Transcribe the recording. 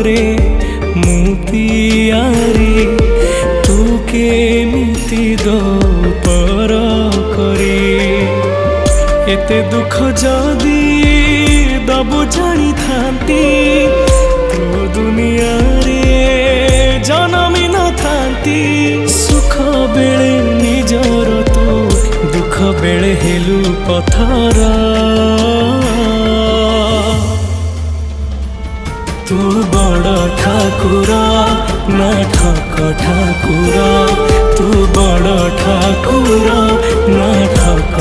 କରେ ମୁଁ ତିଆରି ତୁ କେମିତି ଦଉ ପର କରି ଏତେ ଦୁଃଖ ଯଦି ଦବୁ ଜାଣିଥାନ୍ତି ତୁ ଦୁନିଆରେ ଜନମି ନଥାନ୍ତି ସୁଖ ବେଳେ ନିଜର ତୁ ଦୁଃଖ ବେଳେ ହେଲୁ ପଥର तू बड़ ठाकुर ना ठक ठाकुर तू बड़ ठाकुर ना ठक